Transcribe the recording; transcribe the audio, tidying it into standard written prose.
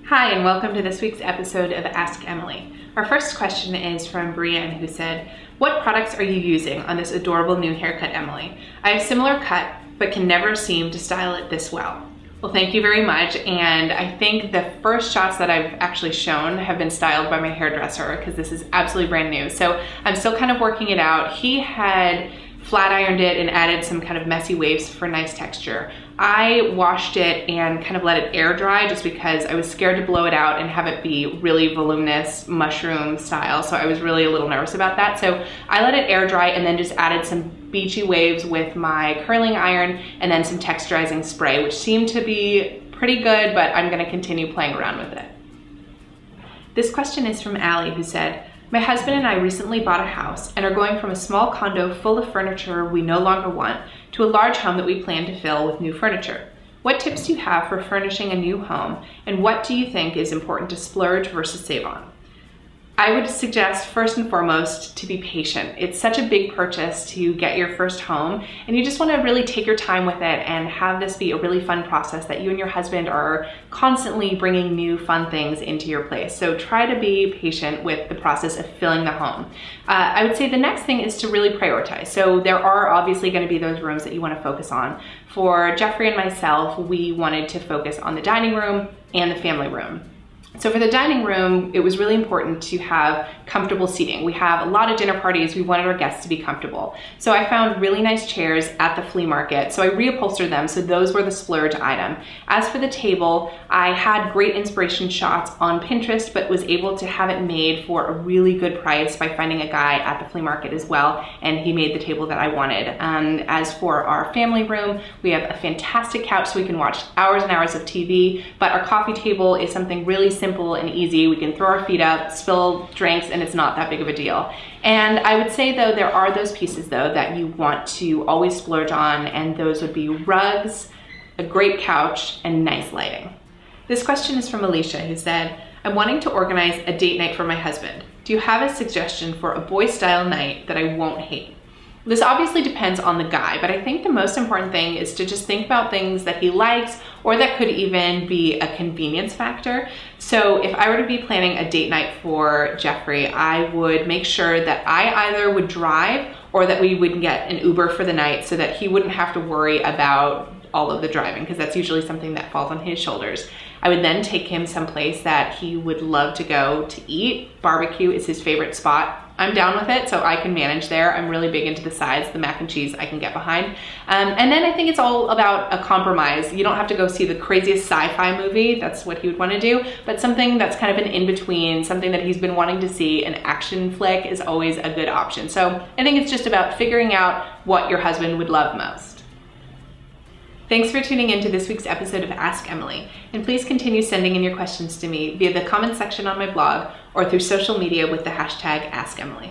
Hi, and welcome to this week's episode of Ask Emily. Our first question is from Brienne, who said, "What products are you using on this adorable new haircut, Emily? I have similar cut, but can never seem to style it this well." Well, thank you very much. And I think the first shots that I've actually shown have been styled by my hairdresser, because this is absolutely brand new. So I'm still kind of working it out. He had flat ironed it and added some kind of messy waves for nice texture. I washed it and kind of let it air dry just because I was scared to blow it out and have it be really voluminous mushroom style. So I was really a little nervous about that. So I let it air dry and then just added some beachy waves with my curling iron and then some texturizing spray, which seemed to be pretty good, but I'm gonna continue playing around with it. This question is from Allie, who said, "My husband and I recently bought a house and are going from a small condo full of furniture we no longer want to a large home that we plan to fill with new furniture. What tips do you have for furnishing a new home, and what do you think is important to splurge versus save on?" I would suggest first and foremost to be patient. It's such a big purchase to get your first home, and you just want to really take your time with it and have this be a really fun process that you and your husband are constantly bringing new fun things into your place. So try to be patient with the process of filling the home. I would say the next thing is to really prioritize. So there are obviously going to be those rooms that you want to focus on. For Jeffrey and myself, we wanted to focus on the dining room and the family room. So for the dining room, it was really important to have comfortable seating. We have a lot of dinner parties. We wanted our guests to be comfortable. So I found really nice chairs at the flea market. So I reupholstered them. So those were the splurge item. As for the table, I had great inspiration shots on Pinterest, but was able to have it made for a really good price by finding a guy at the flea market as well. And he made the table that I wanted. As for our family room, we have a fantastic couch so we can watch hours and hours of TV, but our coffee table is something really simple and easy. We can throw our feet up, spill drinks, and it's not that big of a deal. And I would say though, there are those pieces though that you want to always splurge on, and those would be rugs, a great couch, and nice lighting. This question is from Alicia, who said, "I'm wanting to organize a date night for my husband. Do you have a suggestion for a boy style night that I won't hate?" This obviously depends on the guy, but I think the most important thing is to just think about things that he likes or that could even be a convenience factor. So if I were to be planning a date night for Jeffrey, I would make sure that I either would drive or that we would get an Uber for the night so that he wouldn't have to worry about all of the driving, because that's usually something that falls on his shoulders. I would then take him someplace that he would love to go to eat. Barbecue is his favorite spot. I'm down with it, so I can manage there. I'm really big into the sides, the mac and cheese I can get behind. And then I think it's all about a compromise. You don't have to go see the craziest sci-fi movie, that's what he would want to do, but something that's kind of an in-between, something that he's been wanting to see. An action flick is always a good option. So I think it's just about figuring out what your husband would love most. Thanks for tuning in to this week's episode of Ask Emily, and please continue sending in your questions to me via the comment section on my blog or through social media with the hashtag AskEmily.